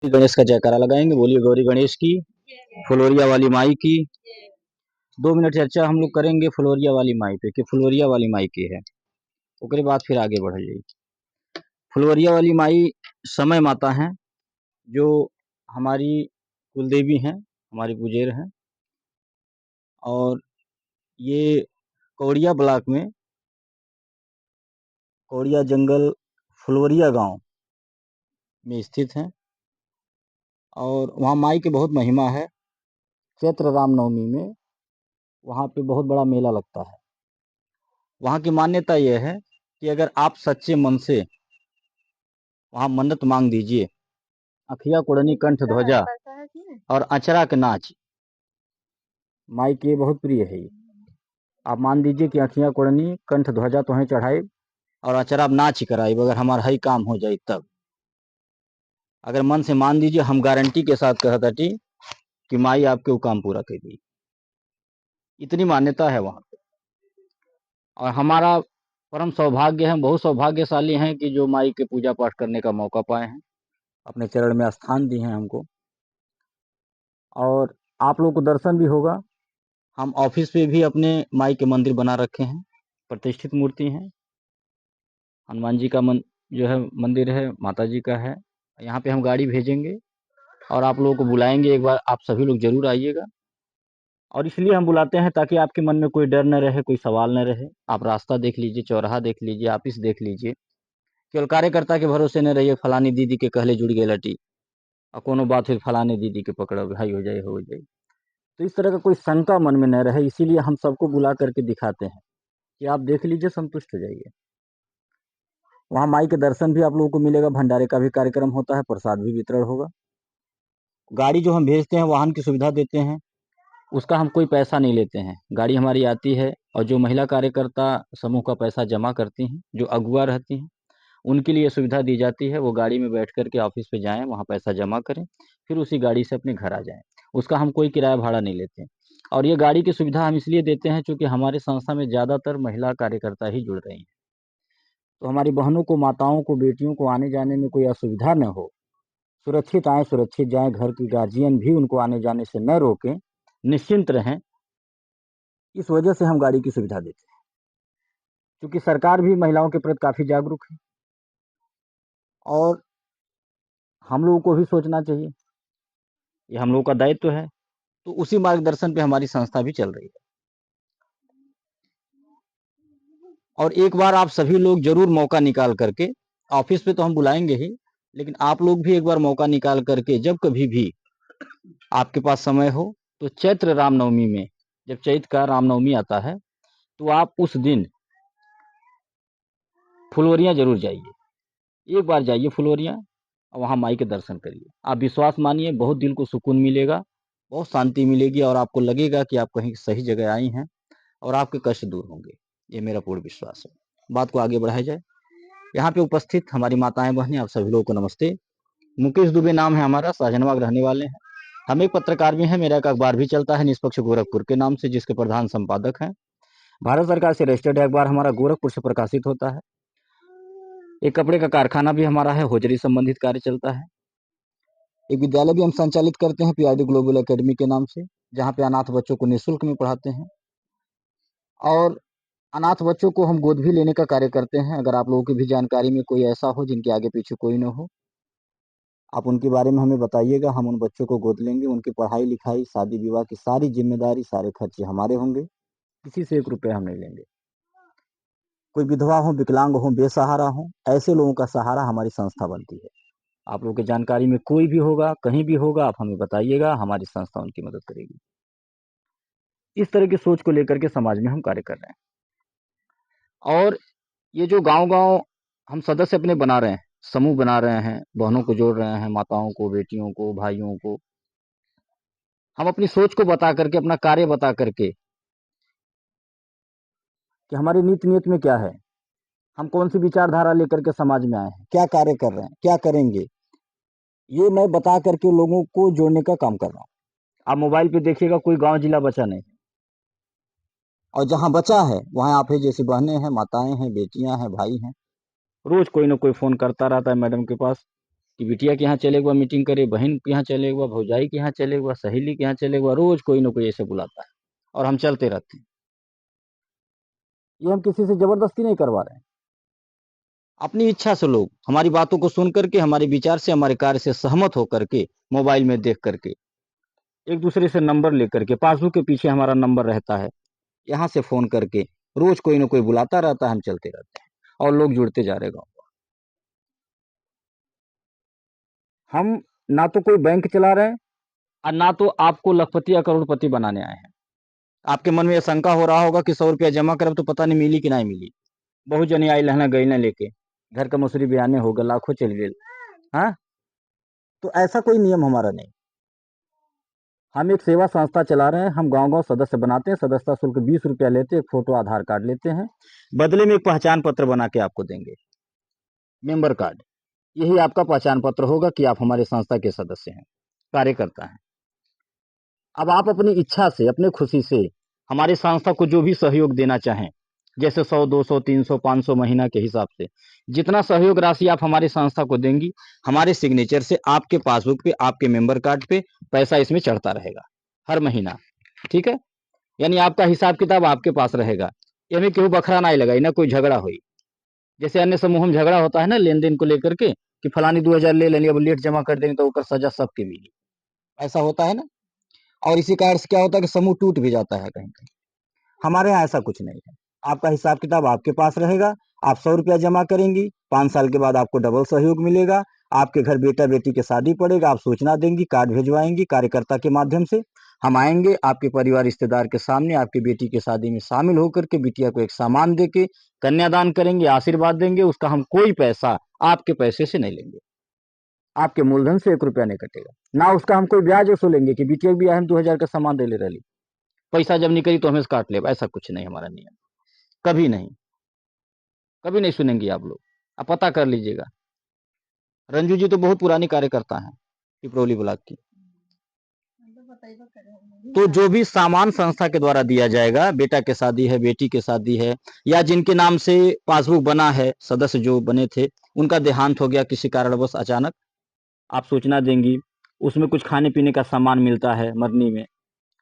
गणेश का जयकारा लगाएंगे। बोलिए गौरी गणेश की, फुलोरिया वाली माई की। 2 मिनट चर्चा हम लोग करेंगे फुलोरिया वाली माई पे कि फुलोरिया वाली माई की है, उसके बाद फिर आगे बढ़ जाइए। फुलोरिया वाली माई समय माता हैं, जो हमारी कुलदेवी हैं, हमारी गुजेर हैं। और ये कौड़िया ब्लॉक में, कौड़िया जंगल, फुलोरिया गांव में स्थित हैं। और वहाँ माई की बहुत महिमा है। चैत्र रामनवमी में वहाँ पे बहुत बड़ा मेला लगता है। वहाँ की मान्यता यह है कि अगर आप सच्चे मन से वहाँ मन्नत मांग दीजिए, अखिया कुड़नी कंठ ध्वजा और अचरा के नाच, माई के बहुत प्रिय है ये। आप मान दीजिए कि अखिया कुड़नी कंठ ध्वजा तो चढ़ाई और अचरा नाच कराई, अगर हमारा ही काम हो जाए तब। अगर मन से मान दीजिए, हम गारंटी के साथ कहता थी कि माई आपके वो काम पूरा कर दी। इतनी मान्यता है वहाँ पे। और हमारा परम सौभाग्य है, बहुत सौभाग्यशाली हैं कि जो माई के पूजा पाठ करने का मौका पाए हैं, अपने चरण में स्थान दी हैं हमको। और आप लोग को दर्शन भी होगा। हम ऑफिस पे भी अपने माई के मंदिर बना रखे हैं, प्रतिष्ठित मूर्ति हैं। हनुमान जी का जो है मंदिर है, माता जी का है। यहाँ पे हम गाड़ी भेजेंगे और आप लोगों को बुलाएंगे, एक बार आप सभी लोग जरूर आइएगा। और इसलिए हम बुलाते हैं ताकि आपके मन में कोई डर न रहे, कोई सवाल न रहे। आप रास्ता देख लीजिए, चौराहा देख लीजिए, ऑफिस देख लीजिए। केवल कार्यकर्ता के भरोसे न रहिए, फलानी दीदी के कहले जुड़ गए लटी और कोनो बात फिर फलाने दीदी के पकड़ो, भाई हो जाए हो जाए। तो इस तरह का कोई शंका मन में न रहे, इसीलिए हम सबको बुला करके दिखाते हैं कि आप देख लीजिए, संतुष्ट हो जाइए। वहाँ माई के दर्शन भी आप लोगों को मिलेगा, भंडारे का भी कार्यक्रम होता है, प्रसाद भी वितरण होगा। गाड़ी जो हम भेजते हैं, वाहन की सुविधा देते हैं, उसका हम कोई पैसा नहीं लेते हैं। गाड़ी हमारी आती है और जो महिला कार्यकर्ता समूह का पैसा जमा करती हैं, जो अगुआ रहती हैं, उनके लिए सुविधा दी जाती है। वो गाड़ी में बैठ करके ऑफिस पे जाएं, वहाँ पैसा जमा करें, फिर उसी गाड़ी से अपने घर आ जाएं। उसका हम कोई किराया भाड़ा नहीं लेते। और ये गाड़ी की सुविधा हम इसलिए देते हैं क्योंकि हमारे संस्था में ज़्यादातर महिला कार्यकर्ता ही जुड़ रही हैं। तो हमारी बहनों को, माताओं को, बेटियों को आने जाने में कोई असुविधा न हो, सुरक्षित आए सुरक्षित जाएं। घर की गार्जियन भी उनको आने जाने से न रोकें, निश्चिंत रहें। इस वजह से हम गाड़ी की सुविधा देते हैं, क्योंकि सरकार भी महिलाओं के प्रति काफ़ी जागरूक है। और हम लोगों को भी सोचना चाहिए, ये हम लोगों का दायित्व है। तो उसी मार्गदर्शन पे हमारी संस्था भी चल रही है। और एक बार आप सभी लोग जरूर मौका निकाल करके, ऑफिस पे तो हम बुलाएंगे ही, लेकिन आप लोग भी एक बार मौका निकाल करके जब कभी भी आपके पास समय हो, तो चैत्र रामनवमी में, जब चैत्र का रामनवमी आता है, तो आप उस दिन फुलवरियां जरूर जाइए। एक बार जाइए फुलवरियां और वहां माई के दर्शन करिए। आप विश्वास मानिए, बहुत दिल को सुकून मिलेगा, बहुत शांति मिलेगी और आपको लगेगा कि आप कहीं सही जगह आई हैं और आपके कष्ट दूर होंगे। ये मेरा पूर्ण विश्वास है। बात को आगे बढ़ाया जाए। यहाँ पे उपस्थित हमारी माताएं बहनें, आप सभी लोगों को नमस्ते। मुकेश दुबे नाम है हमारा, शाहजहानाबाद रहने वाले हैं। हम एक पत्रकार भी हैं, मेरा एक अखबार भी चलता है निष्पक्ष गोरखपुर के नाम से, जिसके प्रधान संपादक हैं। भारत सरकार से रजिस्टर्ड अखबार हमारा गोरखपुर से प्रकाशित होता है। एक कपड़े का कारखाना भी हमारा है, होजरी संबंधित कार्य चलता है। एक विद्यालय भी हम संचालित करते हैं, पीआरडी ग्लोबल एकेडमी के नाम से, जहाँ पे अनाथ बच्चों को निःशुल्क में पढ़ाते हैं। और अनाथ बच्चों को हम गोद भी लेने का कार्य करते हैं। अगर आप लोगों की भी जानकारी में कोई ऐसा हो जिनके आगे पीछे कोई न हो, आप उनके बारे में हमें बताइएगा। हम उन बच्चों को गोद लेंगे, उनकी पढ़ाई लिखाई, शादी विवाह की सारी जिम्मेदारी, सारे खर्चे हमारे होंगे। किसी से 1 रुपये हम नहीं लेंगे। कोई विधवा हो, विकलांग हो, बेसहारा हो, ऐसे लोगों का सहारा हमारी संस्था बनती है। आप लोगों की जानकारी में कोई भी होगा, कहीं भी होगा, आप हमें बताइएगा, हमारी संस्था उनकी मदद करेगी। इस तरह की सोच को लेकर के समाज में हम कार्य कर रहे हैं। और ये जो गांव-गांव हम सदस्य अपने बना रहे हैं, समूह बना रहे हैं, बहनों को जोड़ रहे हैं, माताओं को, बेटियों को, भाइयों को, हम अपनी सोच को बता करके, अपना कार्य बता करके कि हमारी नीति नियत में क्या है, हम कौन सी विचारधारा लेकर के समाज में आए हैं, क्या कार्य कर रहे हैं, क्या करेंगे, ये मैं बता करके लोगों को जोड़ने का काम कर रहा हूँ। आप मोबाइल पे देखिएगा, कोई गांव जिला बचा नहीं, और जहां बचा है वहां आप ही जैसी बहनें हैं, माताएं हैं, बेटियां हैं, भाई हैं। रोज कोई ना कोई फोन करता रहता है मैडम के पास कि बिटिया के यहाँ चले एक बार मीटिंग करे, बहन के यहाँ चले एक बार, भौजाई के यहाँ चले एक बार, सहेली के यहाँ चले एक बार, रोज कोई ना कोई ऐसे बुलाता है और हम चलते रहते हैं। ये हम किसी से जबरदस्ती नहीं करवा रहे हैं, अपनी इच्छा से लोग हमारी बातों को सुन करके, हमारे विचार से, हमारे कार्य से सहमत होकर के, मोबाइल में देख करके, एक दूसरे से नंबर लेकर के, पासबुक के पीछे हमारा नंबर रहता है, यहाँ से फोन करके रोज कोई ना कोई बुलाता रहता है, हम चलते रहते हैं और लोग जुड़ते जा रहे गाँव। हम ना तो कोई बैंक चला रहे हैं और ना तो आपको लखपति या करोड़पति बनाने आए हैं। आपके मन में यह शंका हो रहा होगा कि 100 रुपया जमा करब तो पता नहीं मिली कि नहीं मिली। बहुत जनी आई लहना गई ना लेके, घर का मसूरी बयाने होगा, लाखों चल गए। हाँ, तो ऐसा कोई नियम हमारा नहीं। हम एक सेवा संस्था चला रहे हैं, हम गांव गांव सदस्य बनाते हैं, सदस्यता शुल्क 20 रुपया लेते हैं, एक फोटो आधार कार्ड लेते हैं, बदले में एक पहचान पत्र बना के आपको देंगे, मेंबर कार्ड। यही आपका पहचान पत्र होगा कि आप हमारे संस्था के सदस्य हैं, कार्यकर्ता हैं। अब आप अपनी इच्छा से, अपने खुशी से हमारे संस्था को जो भी सहयोग देना चाहें, जैसे 100, 200, 300, 500 महीना के हिसाब से जितना सहयोग राशि आप हमारे संस्था को देंगी, हमारे सिग्नेचर से आपके पासबुक पे, आपके मेंबर कार्ड पे पैसा इसमें चढ़ता रहेगा हर महीना। ठीक है, यानी आपका हिसाब किताब आपके पास रहेगा, यानी केहू बखरा नहीं लगाई, ना कोई झगड़ा हुई। जैसे अन्य समूह में झगड़ा होता है ना लेन देन को लेकर के, कि फलानी 2000 ले लेनी, अब लेट जमा कर देंगे तो ऊपर सजा सबके मिली, ऐसा होता है ना। और इसी कारण से क्या होता है कि समूह टूट भी जाता है कहीं कहीं। हमारे यहाँ ऐसा कुछ नहीं है, आपका हिसाब किताब आपके पास रहेगा। आप 100 रुपया जमा करेंगी, 5 साल के बाद आपको डबल सहयोग मिलेगा। आपके घर बेटा बेटी के शादी पड़ेगा, आप सूचना देंगी, कार्ड भिजवाएंगी कार्यकर्ता के माध्यम से, हम आएंगे आपके परिवार रिश्तेदार के सामने, आपकी बेटी की शादी में शामिल होकर के बिटिया को एक सामान दे के कन्यादान करेंगे, आशीर्वाद देंगे। उसका हम कोई पैसा आपके पैसे से नहीं लेंगे, आपके मूलधन से 1 रुपया नहीं कटेगा, ना उसका हम कोई ब्याज वसूलेंगे कि बिटिया भी हम 2000 का सामान दे ले रही, पैसा जब निकली तो हमें काट ले। ऐसा कुछ नहीं हमारा नियम, कभी नहीं, कभी नहीं सुनेंगे आप लोग। आप पता कर लीजिएगा, रंजू जी तो बहुत पुरानी कार्यकर्ता हैं पिपरौली ब्लॉक की। तो जो भी सामान संस्था के द्वारा दिया जाएगा, बेटा के शादी है, बेटी के शादी है, या जिनके नाम से पासबुक बना है, सदस्य जो बने थे उनका देहांत हो गया किसी कारणवश अचानक, आप सूचना देंगी। उसमें कुछ खाने पीने का सामान मिलता है, मरनी में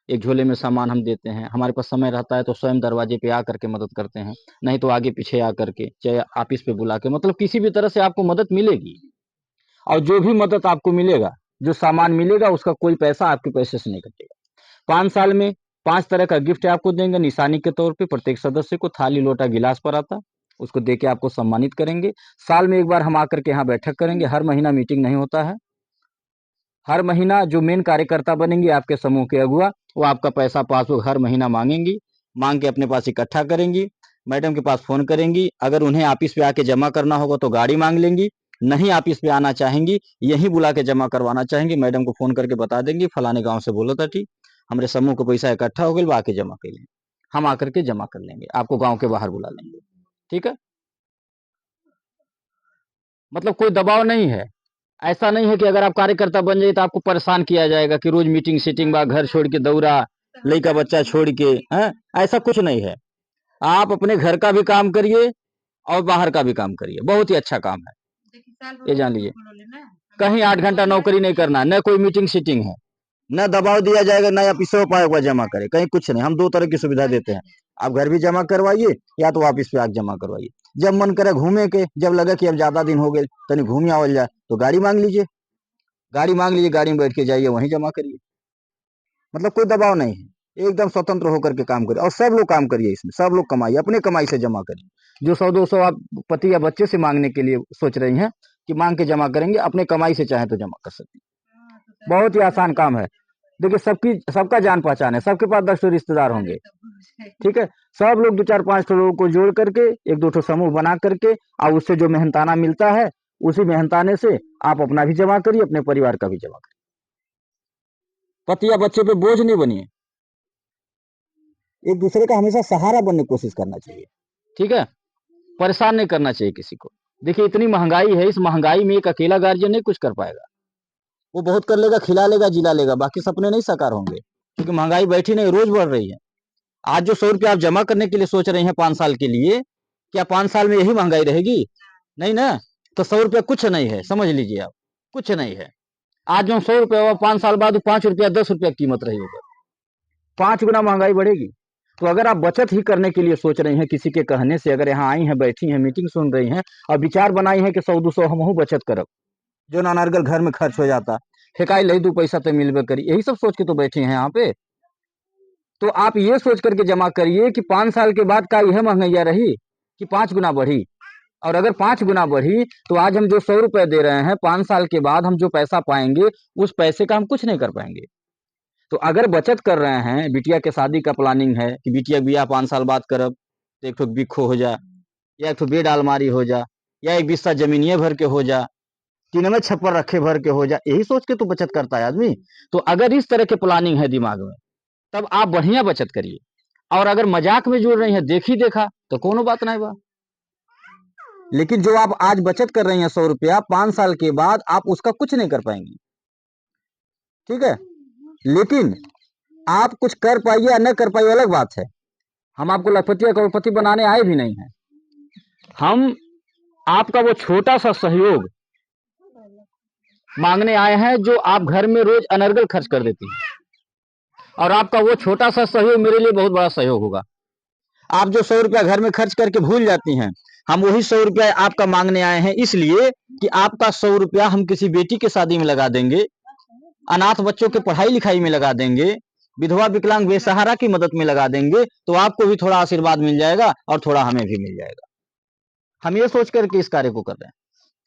एक झोले में सामान हम देते हैं। हमारे पास समय रहता है तो स्वयं दरवाजे पे आकर के मदद करते हैं, नहीं तो आगे पीछे आकर के, चाहे ऑफिस पे बुला के, मतलब किसी भी तरह से आपको मदद मिलेगी। और जो भी मदद आपको मिलेगा, जो सामान मिलेगा, उसका कोई पैसा आपके पैसे से नहीं कटेगा। 5 साल में 5 तरह का गिफ्ट आपको देंगे निशानी के तौर पे। प्रत्येक सदस्य को थाली लोटा गिलास पर आता, उसको दे के आपको सम्मानित करेंगे। साल में एक बार हम आकर के यहाँ बैठक करेंगे, हर महीना मीटिंग नहीं होता है। हर महीना जो मेन कार्यकर्ता बनेंगे आपके समूह के अगुआ, वो आपका पैसा पासबुक हर महीना मांगेंगी, मांग के अपने पास इकट्ठा करेंगी, मैडम के पास फोन करेंगी। अगर उन्हें ऑफिस पे आके जमा करना होगा तो गाड़ी मांग लेंगी, नहीं ऑफिस पे आना चाहेंगी, यहीं बुला के जमा करवाना चाहेंगी, मैडम को फोन करके बता देंगी फलाने गांव से बोलो था, ठीक हमारे समूह को पैसा इकट्ठा हो गया, आके जमा कर लेंगे। हम आकर के जमा कर लेंगे, आपको गाँव के बाहर बुला लेंगे। ठीक है, मतलब कोई दबाव नहीं है। ऐसा नहीं है कि अगर आप कार्यकर्ता बन जाइए तो आपको परेशान किया जाएगा कि रोज मीटिंग सीटिंग बा, घर छोड़ के दौड़ा, लड़का बच्चा छोड़ के, हैं, ऐसा कुछ नहीं है। आप अपने घर का भी काम करिए और बाहर का भी काम करिए, बहुत ही अच्छा काम है, ये जान लीजिए। कहीं 8 घंटा नौकरी नहीं करना, न कोई मीटिंग सीटिंग है, न दबाव दिया जाएगा, न आप इसो पाएगा जमा करे, कहीं कुछ नहीं। हम 2 तरह की सुविधा देते हैं, आप घर भी जमा करवाइए या तो वापिस पे आके जमा करवाइए। जब मन करे घूमे के, जब लगे कि अब ज्यादा दिन हो गए तनी घूम आवल जाए, तो गाड़ी मांग लीजिए, गाड़ी मांग लीजिए, गाड़ी में बैठ के जाइए, वहीं जमा करिए। मतलब कोई दबाव नहीं है, एकदम स्वतंत्र होकर के काम करिए। और सब लोग काम करिए इसमें, सब लोग कमाइए, अपने कमाई से जमा करिए। जो 100-200 आप पति या बच्चे से मांगने के लिए सोच रही हैं कि मांग के जमा करेंगे, अपने कमाई से चाहे तो जमा कर सकती हैं। बहुत ही आसान काम है। देखिए, सबका जान पहचान है, सबके पास 10 रिश्तेदार होंगे। ठीक है, सब लोग 2, 4, 5 लोगों को जोड़ करके 1-2 समूह बना करके, और उससे जो मेहनताना मिलता है, उसी मेहनताने से आप अपना भी जमा करिए, अपने परिवार का भी जमा करिए। पति या बच्चे पे बोझ नहीं बनिए, एक दूसरे का हमेशा सहारा बनने की कोशिश करना चाहिए। ठीक है, परेशान नहीं करना चाहिए किसी को। देखिए, इतनी महंगाई है, इस महंगाई में एक अकेला गार्जियन नहीं कुछ कर पाएगा। वो बहुत कर लेगा, खिला लेगा, जिला लेगा, बाकी सपने नहीं साकार होंगे, क्योंकि महंगाई बैठी नहीं, रोज बढ़ रही है। आज जो 100 रुपया आप जमा करने के लिए सोच रहे हैं 5 साल के लिए, क्या 5 साल में यही महंगाई रहेगी? नहीं ना। तो 100 रुपया कुछ नहीं है, समझ लीजिए आप। कुछ नहीं है। आज जो 100 रुपया हुआ 5 साल बाद 5 रुपया 10 रुपया कीमत रही होगा, 5 गुना महंगाई बढ़ेगी। तो अगर आप बचत ही करने के लिए सोच रही हैं, किसी के कहने से अगर यहाँ आई हैं, बैठी हैं, मीटिंग सुन रही हैं और विचार बनाई है कि 100-200 हमहू बचत करब, जो नानर्गल घर में खर्च हो जाता, फेंकाई लही 2 पैसा तो मिलबे करी, यही सब सोच के तो बैठी हैं यहाँ पे। तो आप ये सोच करके जमा करिए कि 5 साल के बाद का यह महंगाई रही कि 5 गुना बढ़ी। और अगर 5 गुना बढ़ी तो आज हम जो 100 रुपए दे रहे हैं, 5 साल के बाद हम जो पैसा पाएंगे उस पैसे का हम कुछ नहीं कर पाएंगे। तो अगर बचत कर रहे हैं, बिटिया के शादी का प्लानिंग है कि बिटिया बियाह 5 साल बाद करब, तो एक ठो बिखो हो जा, या एक ठो बेड अलमारी हो जा, या एक बिस्सा जमीनिए भर के हो जा, तीनों छप्पर रखे भर के हो जा, यही सोच के तो बचत करता है आदमी। तो अगर इस तरह के प्लानिंग है दिमाग में, तब आप बढ़िया बचत करिए। और अगर मजाक में जुड़ रही हैं, देखी देखा, तो कोनो बात नहीं बा। लेकिन जो आप आज बचत कर रही हैं 100 रुपया, 5 साल के बाद आप उसका कुछ नहीं कर पाएंगी, ठीक है। लेकिन आप कुछ कर पाइए या न कर पाइए अलग बात है। हम आपको लखपति या करोड़पति बनाने आए भी नहीं हैं। हम आपका वो छोटा सा सहयोग मांगने आए हैं जो आप घर में रोज अनर्गल खर्च कर देती हैं। और आपका वो छोटा सा सहयोग मेरे लिए बहुत बड़ा सहयोग होगा। आप जो 100 रुपया घर में खर्च करके भूल जाती हैं, हम वही 100 रुपया आपका मांगने आए हैं, इसलिए कि आपका 100 रुपया हम किसी बेटी की शादी में लगा देंगे, अनाथ बच्चों के पढ़ाई लिखाई में लगा देंगे, विधवा विकलांग बेसहारा की मदद में लगा देंगे, तो आपको भी थोड़ा आशीर्वाद मिल जाएगा और थोड़ा हमें भी मिल जाएगा। हम ये सोच करके इस कार्य को कर रहे हैं।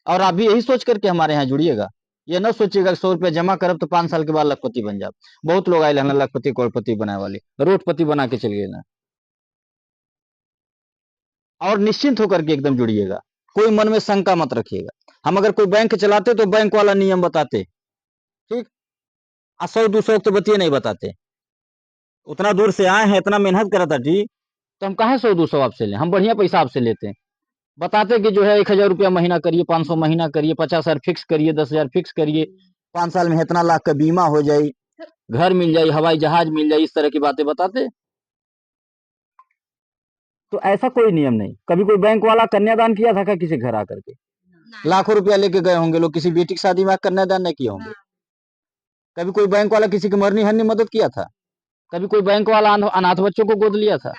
और आप भी यही सोच करके हमारे यहाँ जुड़िएगा। ये न सोचिएगा 100 रुपया जमा करब तो 5 साल के बाद लखपति बन जाओ। बहुत लोग आए हैं लखपति करोड़पति बनाए वाले, रोडपति बना के चलिए ना। और निश्चिंत होकर के एकदम जुड़िएगा, कोई मन में शंका मत रखिएगा। हम अगर कोई बैंक चलाते तो बैंक वाला नियम बताते, ठीक। 100-200 तो बतिए नहीं बताते। उतना दूर से आए हैं, इतना मेहनत करा था जी, तो हम कहा 100-200 आपसे लें, हम बढ़िया पैसा आपसे लेते हैं। बताते कि जो है 1000 रुपया महीना करिए, 500 महीना करिए, 50,000 फिक्स करिए, 10,000 फिक्स करिए, 5 साल में इतना लाख का बीमा हो जाए, घर मिल जाए, हवाई जहाज मिल जाए, इस तरह की बातें बताते। तो ऐसा कोई नियम नहीं। कभी कोई बैंक वाला कन्यादान किया था क्या किसी घर आकर के? लाखों रुपया लेके गए होंगे लोग, किसी बेटी की शादी में कन्यादान नहीं किए होंगे। कभी कोई बैंक वाला किसी की मरनी हरनी मदद किया था? कभी कोई बैंक वाला अनाथ बच्चों को गोद लिया था?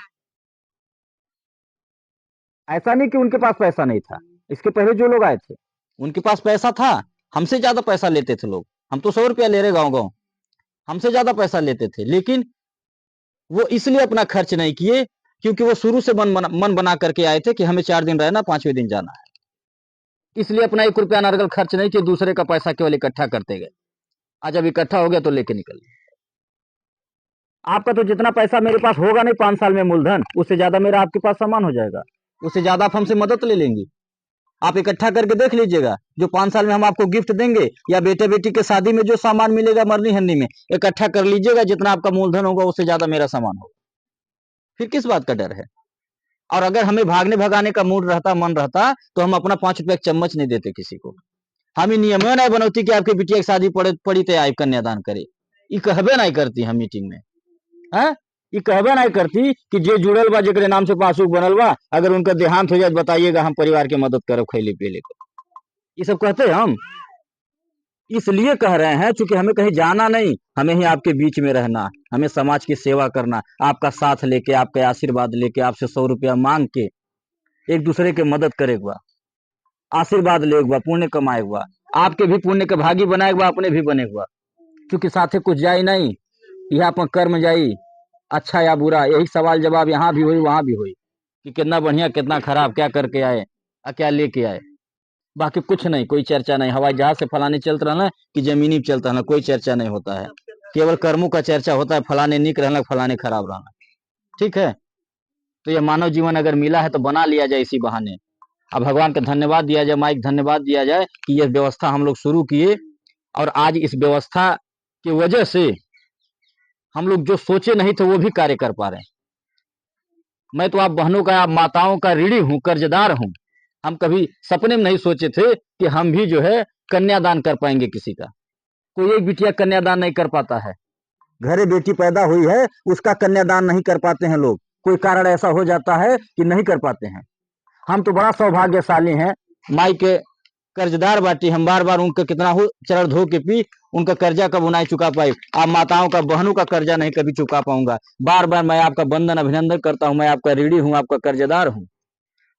ऐसा नहीं कि उनके पास पैसा नहीं था। इसके पहले जो लोग आए थे उनके पास पैसा था, हमसे ज्यादा पैसा लेते थे लोग। हम तो 100 रुपया ले रहे गांव गांव, हमसे ज्यादा पैसा लेते थे। लेकिन वो इसलिए अपना खर्च नहीं किए क्योंकि वो शुरू से मन बना करके आए थे कि हमें 4 दिन रहना, 5वें दिन जाना है। इसलिए अपना 1 रुपया अनर्गल खर्च नहीं किए, दूसरे का पैसा केवल इकट्ठा करते गए। आज जब इकट्ठा हो गया तो लेके निकल गए। आपका तो जितना पैसा मेरे पास होगा नहीं 5 साल में मूलधन, उससे ज्यादा मेरा आपके पास सामान हो जाएगा, उससे ज्यादा आप हमसे मदद ले लेंगी। आप इकट्ठा करके देख लीजिएगा, जो 5 साल में हम आपको गिफ्ट देंगे या बेटे बेटी के शादी में जो सामान मिलेगा मरनी हन्नी में, इकट्ठा कर लीजिएगा, जितना आपका मूलधन होगा उससे ज्यादा मेरा सामान होगा। फिर किस बात का डर है? और अगर हमें भागने भगाने का मूड रहता, मन रहता, तो हम अपना 5 रुपया चम्मच नहीं देते किसी को। हम ही नियम नहीं बनौती कि आपकी बिटिया की शादी पड़ी तो आप कन्यादान करे। ये कहबे नहीं करती हम मीटिंग में, है ये कहबे नहीं करती कि जे जुड़ल बा जेकरे नाम से पासबुक बनल बा, अगर उनका देहांत हो जाए बताइएगा, हम परिवार की मदद करब खैले पीले को। ये सब कहते हैं हम इसलिए कह रहे हैं क्योंकि हमें कहीं जाना नहीं, हमें ही आपके बीच में रहना, हमें समाज की सेवा करना, आपका साथ लेके, आपका आशीर्वाद लेके, आपसे 100 रुपया मांग के एक दूसरे के मदद करेगा, आशीर्वाद लेगा, पुण्य कमाएगा, आपके भी पुण्य के भागी बनाएगा, अपने भी बनेगा। क्योंकि साथे कुछ जाए नहीं, यह अपन कर्म जाई, अच्छा या बुरा, यही सवाल जवाब यहाँ भी हुई वहां भी हुई कि कितना बढ़िया कितना खराब, क्या करके आए और क्या लेके आए। बाकी कुछ नहीं, कोई चर्चा नहीं। हवाई जहाज से फलाने चलता रहना कि जमीनी चलता रहना, कोई चर्चा नहीं होता है। केवल कर्मों का चर्चा होता है, फलाने निक रहना, फलाने खराब रहना, ठीक है। तो ये मानव जीवन अगर मिला है तो बना लिया जाए इसी बहाने। अब भगवान का धन्यवाद दिया जाए, माइक धन्यवाद दिया जाए कि यह व्यवस्था हम लोग शुरू किए, और आज इस व्यवस्था की वजह से हम लोग जो सोचे नहीं थे वो भी कार्य कर पा रहे हैं। मैं तो आप बहनों का, आप माताओं का ऋणी हूं, कर्जदार हूं। हम कभी सपने में नहीं सोचे थे कि हम भी जो है कन्यादान कर पाएंगे किसी का। कोई एक बिटिया कन्यादान नहीं कर पाता है, घरे बेटी पैदा हुई है उसका कन्यादान नहीं कर पाते हैं लोग, कोई कारण ऐसा हो जाता है कि नहीं कर पाते हैं। हम तो बड़ा सौभाग्यशाली हैं, माई के कर्जदार बाटी, हम बार बार उनका कितना हो चरण धो के पी, उनका कर्जा कब नहीं चुका पाई। आप माताओं का, बहनों का कर्जा नहीं कभी चुका पाऊंगा। बार बार मैं आपका वंदन अभिनंदन करता हूं, मैं आपका ऋणी हूं, आपका कर्जदार हूं।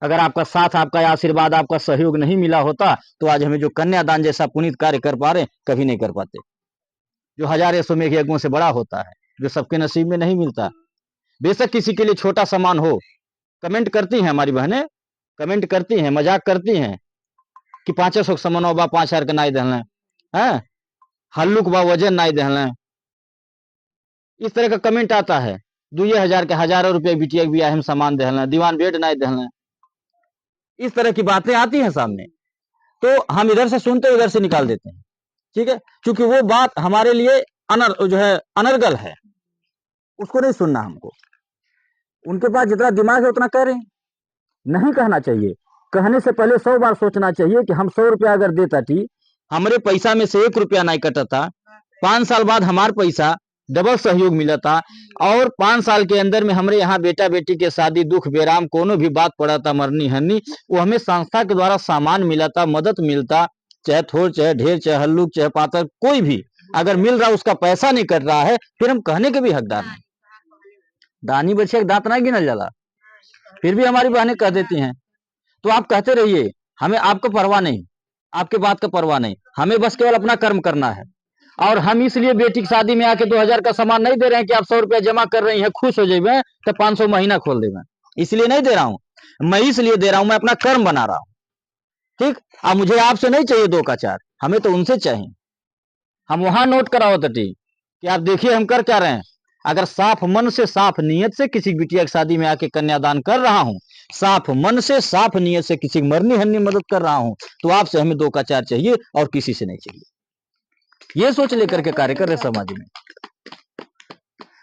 अगर आपका साथ, आपका आशीर्वाद, आपका सहयोग नहीं मिला होता तो आज हमें जो कन्यादान जैसा पुनीत कार्य कर पा रहे, कभी नहीं कर पाते, जो हजारों सौमेघ यज्ञों से बड़ा होता है, जो सबके नसीब में नहीं मिलता। बेशक किसी के लिए छोटा सामान हो। कमेंट करती हैं हमारी बहनें, कमेंट करती हैं, मजाक करती हैं कि 500 समनो बा 5,000 के नाई दहलें, हैं हल्लुक बा वजन नाई दहलें, इस तरह का कमेंट आता है। 2,000 के हजारों रुपये बिटिया भी हम सामान दहलें, दीवान बेड नाई दहलें, इस तरह की बातें आती हैं सामने। तो हम इधर से सुनते उधर से निकाल देते हैं, ठीक है, क्योंकि वो बात हमारे लिए जो है अनर्गल है, उसको नहीं सुनना हमको। उनके पास जितना दिमाग है उतना कह रहे हैं, नहीं कहना चाहिए। कहने से पहले 100 बार सोचना चाहिए कि हम 100 रुपया अगर देता थी, हमारे पैसा में से 1 रुपया नहीं कटा था, 5 साल बाद हमारा पैसा डबल सहयोग मिला था, और 5 साल के अंदर में हमारे यहाँ बेटा बेटी के शादी दुख बेराम कोनो भी बात पड़ा था, मरनी हरनी, वो हमें संस्था के द्वारा सामान मिला था, मदद मिलता, चाहे थोड़ चाहे ढेर चाहे हल्लुक चाहे पातर, कोई भी अगर मिल रहा उसका पैसा नहीं कट रहा है, फिर हम कहने के भी हकदार नहीं। दानी बच्चे दांत नहीं गिनल जाला, फिर भी हमारी बहनें कह देती हैं। तो आप कहते रहिए, हमें आपको परवाह नहीं, आपके बात का परवाह नहीं, हमें बस केवल अपना कर्म करना है। और हम इसलिए बेटी की शादी में आके 2,000 का सामान नहीं दे रहे हैं कि आप 100 रुपया जमा कर रही हैं खुश हो जाइए तो 500 महीना खोल देंगे, इसलिए नहीं दे रहा हूं। मैं इसलिए दे रहा हूं, मैं अपना कर्म बना रहा हूं, ठीक। अब मुझे आपसे नहीं चाहिए 2 का 4, हमें तो उनसे चाहिए। हम वहां नोट कराओ तटी कि आप देखिए हम कर क्या रहे हैं। अगर साफ मन से, साफ नीयत से किसी बिटिया की शादी में आके कन्यादान कर रहा हूं, साफ मन से, साफ नीयत से किसी मरनी हरनी मदद कर रहा हूं, तो आपसे हमें 2 का 4 चाहिए और किसी से नहीं चाहिए। ये सोच लेकर के कार्य कर रहे समाज में,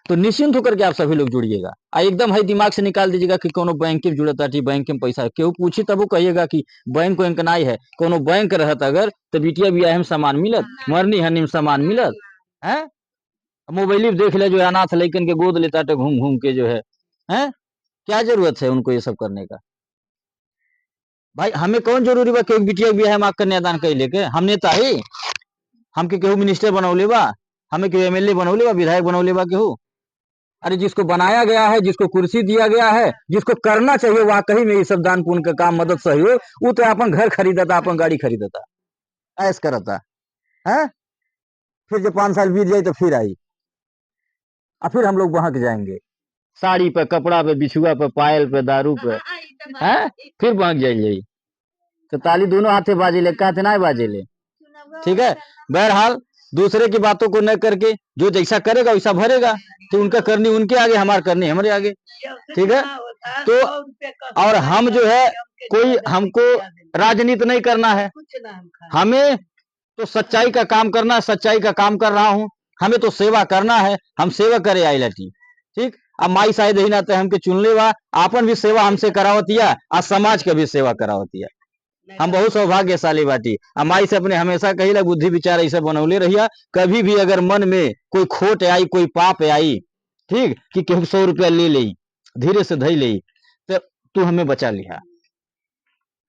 तो निश्चिंत होकर के आप सभी लोग जुड़िएगा। एकदम है दिमाग से निकाल दीजिएगा कि कोनो बैंक में जुड़ता थी, बैंक में पैसा क्यों पूछी तब वो कहिएगा कि बैंक वैंक नहीं है। कोनो बैंक रहता अगर तो बिटिया बियाह में सामान मिलत, मरनी हरनी में सामान मिलत है। मोबाइल देख ले जो अनाथ लइकन के गोद लेता तो घूम घूम के जो है, क्या जरूरत है उनको ये सब करने का। भाई हमें कौन जरूरी बा कि बिटिया बियाह में कन्यादान कर लेके हम नेता ही, हम के केहू मिनिस्टर बनौले बा, हमें केहू एमएलए बनौले बा, विधायक बनौले बा केहू। अरे जिसको बनाया गया है, जिसको कुर्सी दिया गया है, जिसको करना चाहिए वाकई में ये सब दान पुण्य का काम, मदद सहयोग, वो तो अपन घर खरीदता, अपन गाड़ी खरीदता, ऐस करता है। फिर जब 5 साल बीत जाए तो फिर आई, और फिर हम लोग बहक जाएंगे साड़ी पे, कपड़ा पे, बिछुआ पे, पायल पे, दारू पे, है फिर बहक जाइए। तो ताली दोनों हाथे बाजे ले, कहते ना बाजे ले, ठीक है। बहरहाल दूसरे की बातों को न करके जो जैसा करेगा वैसा भरेगा, तो उनका करनी उनके आगे, हमार करनी हमारे आगे, ठीक है। तो और हम जो है कोई हमको राजनीति नहीं करना है, हमें तो सच्चाई का काम करना है, सच्चाई का काम कर रहा हूं। हमें तो सेवा करना है, हम सेवा करे आई लटी, ठीक। अब माई शायद ही नाते हमके चुन ले बा, आपन भी सेवा हमसे करावतिया और समाज का भी सेवा करावतिया। हम बहुत सौभाग्यशाली बाटी। माई से अपने हमेशा कही ला बुद्धि विचार ऐसा बनौले रहिया, कभी भी अगर मन में कोई खोट आई, कोई पाप आई, ठीक, कि केहू 100 रुपया ले ले, धीरे से धई ले, तो तू हमें बचा लिया,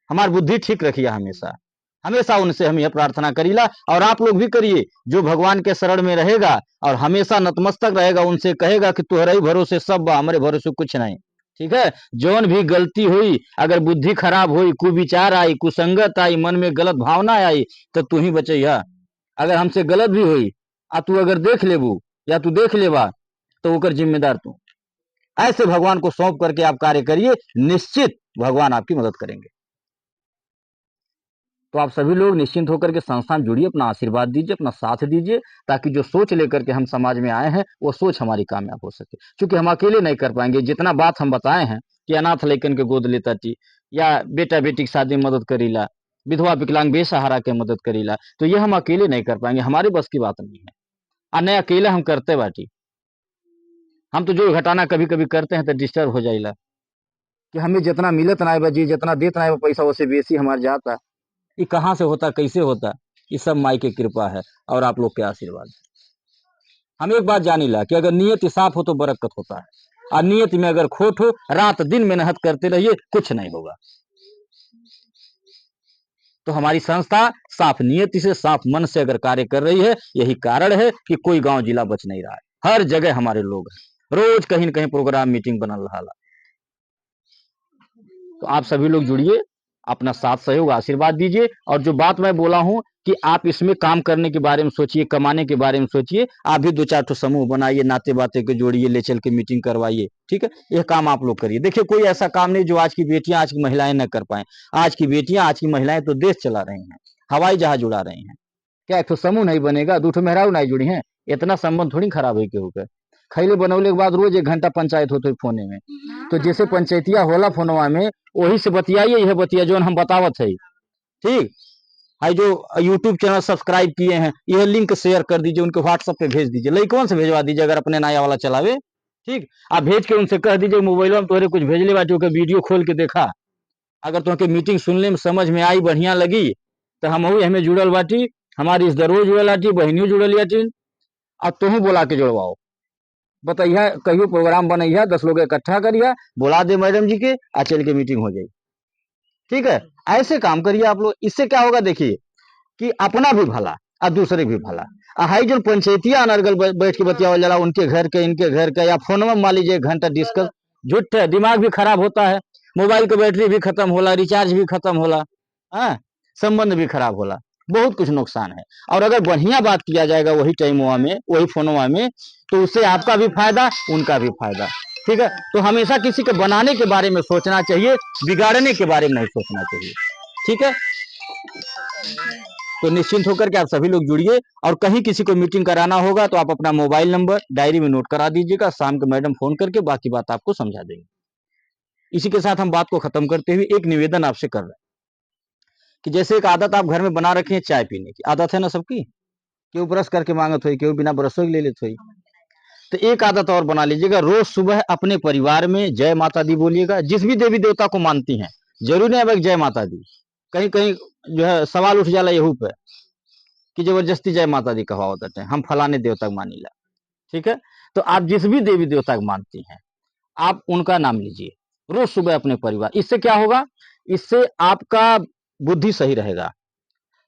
हमारी बुद्धि ठीक रखिया। हमेशा हमेशा उनसे हम यह प्रार्थना करीला, और आप लोग भी करिए। जो भगवान के शरण में रहेगा और हमेशा नतमस्तक रहेगा, उनसे कहेगा कि तुहरे भरोसे सब बा, हमारे भरोसे कुछ नहीं, ठीक है। जौन भी गलती हुई, अगर बुद्धि खराब हुई, कुविचार आई, कुसंगत आई, मन में गलत भावना आई, तो तू ही बचैया। अगर हमसे गलत भी हुई आ तू अगर देख लेबू या तू देख लेबा, तो ओकर जिम्मेदार तू। ऐसे भगवान को सौंप करके आप कार्य करिए, निश्चित भगवान आपकी मदद करेंगे। तो आप सभी लोग निश्चिंत होकर के संस्था में जुड़िए, अपना आशीर्वाद दीजिए, अपना साथ दीजिए, ताकि जो सोच लेकर के हम समाज में आए हैं वो सोच हमारी कामयाब हो सके। क्योंकि हम अकेले नहीं कर पाएंगे। जितना बात हम बताए हैं कि अनाथ लइकन के गोद लेता थी, या बेटा बेटी की शादी में मदद करीला, विधवा विकलांग बेसहारा के मदद करीला, तो ये हम अकेले नहीं कर पाएंगे, हमारे बस की बात नहीं है। और नहीं अकेले हम करते बाटी, हम तो जो घटाना कभी कभी करते हैं तो डिस्टर्ब हो जाइला कि हमें जितना मिलत ना है जी, जितना देता है पैसा उससे बेसी हमारे जाता। ये कहाँ से होता, कैसे होता, ये सब माई की कृपा है और आप लोग के आशीर्वाद। हम एक बात जानी ला कि अगर नियत साफ हो तो बरकत होता है, और नियत में अगर खोट हो, रात दिन मेहनत करते रहिए, कुछ नहीं होगा। तो हमारी संस्था साफ नियति से, साफ मन से अगर कार्य कर रही है, यही कारण है कि कोई गांव जिला बच नहीं रहा है। हर जगह हमारे लोग हैं, रोज कहीं न कहीं प्रोग्राम मीटिंग बनल रहा। तो आप सभी लोग जुड़िए, अपना साथ सहयोग आशीर्वाद दीजिए। और जो बात मैं बोला हूं कि आप इसमें काम करने के बारे में सोचिए, कमाने के बारे में सोचिए, आप भी 2-4 ठो समूह बनाइए, नाते बाते के जोड़िए, ले चल के मीटिंग करवाइए, ठीक है। यह काम आप लोग करिए। देखिए, कोई ऐसा काम नहीं जो आज की बेटियां, आज की महिलाएं न कर पाए। आज की बेटियां, आज की महिलाएं तो देश चला रही हैं, हवाई जहाज उड़ा रही हैं। क्या एक ठो समूह नहीं बनेगा? 2 ठो मेहरारू नहीं जुड़ी हैं? इतना संबंध थोड़ी खराब है केहू के। खैले बनौले के बाद रोज 1 घंटा पंचायत होते फोने में। तो जैसे पंचायतिया होला फोनवा में, वही से बतियाइए, यह बतिया जो हम बतावत है, ठीक। हाई जो यूट्यूब चैनल सब्सक्राइब किए हैं, यह लिंक शेयर कर दीजिए, उनके व्हाट्सएप पे भेज दीजिए, लइकवन से भेजवा दीजिए अगर अपने नया वाला चलावे, ठीक। आप भेज के उनसे कह दीजिए मोबाइल में तोहरे कुछ भेजले बाटी, ओके वीडियो खोल के देखा, अगर तुमके मीटिंग सुनने में समझ में आई, बढ़िया लगी, तो हम हमें जुड़ल बाटी, हमारी इस दरोज जुड़ल बाटी, बहनियों जुड़ल बाटी, अब तुम बोला के जुड़वाओ। बताइए, कहियो प्रोग्राम बनैया, 10 लोग इकट्ठा करिए, बुला दे मैडम जी के, आ चल के मीटिंग हो जाए, ठीक है। ऐसे काम करिए आप लोग। इससे क्या होगा देखिए, कि अपना भी भला और दूसरे भी भला। हाई जो पंचायतिया अनर्गल बैठ के बतियावल जाला, उनके घर के, इनके घर के, या फोन में मान लीजिए 1 घंटा डिस्कस, झूठ है, दिमाग भी खराब होता है, मोबाइल का बैटरी भी खत्म होला, रिचार्ज भी खत्म होला, हाँ, संबंध भी खराब होला, बहुत कुछ नुकसान है। और अगर बढ़िया बात किया जाएगा वही टाइमवा में, वही फोनवा में, तो उससे आपका भी फायदा, उनका भी फायदा, ठीक है। तो हमेशा किसी के बनाने के बारे में सोचना चाहिए, बिगाड़ने के बारे में नहीं सोचना चाहिए, ठीक है। तो निश्चिंत होकर के आप सभी लोग जुड़िए। और कहीं किसी को मीटिंग कराना होगा तो आप अपना मोबाइल नंबर डायरी में नोट करा दीजिएगा, शाम को मैडम फोन करके बाकी बात आपको समझा देंगे। इसी के साथ हम बात को खत्म करते हुए एक निवेदन आपसे कर रहे हैं कि जैसे एक आदत आप घर में बना रखे हैं, चाय पीने की आदत है ना सबकी, क्यों ब्रश करके मांगत हुई, क्यों बिना ब्रशों के ले लेते हुई। तो एक आदत और बना लीजिएगा, रोज सुबह अपने परिवार में जय माता दी बोलिएगा। जिस भी देवी देवता को मानती हैं, जरूरी नहीं है जय माता दी, कहीं कहीं जो है सवाल उठ जाला यहू पे कि जबरदस्ती जय माता दी कहवा होता है, हम फलाने देवता को मानीला, ठीक है। तो आप जिस भी देवी देवता को मानती हैं, आप उनका नाम लीजिए रोज सुबह अपने परिवार। इससे क्या होगा, इससे आपका बुद्धि सही रहेगा।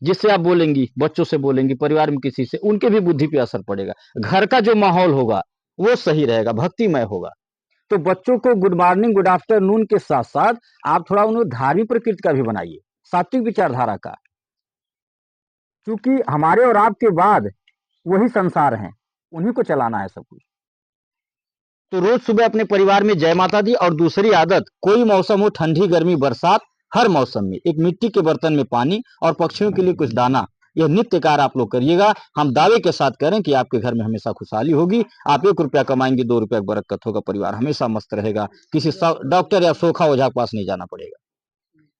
जिससे आप बोलेंगी, बच्चों से बोलेंगी, परिवार में किसी से, उनके भी बुद्धि पे असर पड़ेगा। घर का जो माहौल होगा वो सही रहेगा, भक्तिमय होगा। तो बच्चों को गुड मॉर्निंग, गुड आफ्टरनून के साथ साथ आप थोड़ा उन्हें धार्मिक प्रकृति का भी बनाइए, सात्विक विचारधारा का, क्योंकि हमारे और आपके बाद वही संसार है, उन्हीं को चलाना है सब कुछ। तो रोज सुबह अपने परिवार में जय माता दी। और दूसरी आदत, कोई मौसम हो, ठंडी गर्मी बरसात, हर मौसम में एक मिट्टी के बर्तन में पानी और पक्षियों के लिए कुछ दाना, यह नित्य कार्य आप लोग करिएगा। हम दावे के साथ करें कि आपके घर में हमेशा खुशहाली होगी। आप 1 रुपया कमाएंगे, 2 रुपया बरकत होगा, परिवार हमेशा मस्त रहेगा, किसी डॉक्टर या सोखा ओझा के पास नहीं जाना पड़ेगा।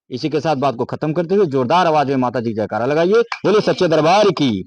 इसी के साथ बात को खत्म करते हुए जोरदार आवाज में माता जी जयकारा लगाइए, बोले सच्चे दरबार की।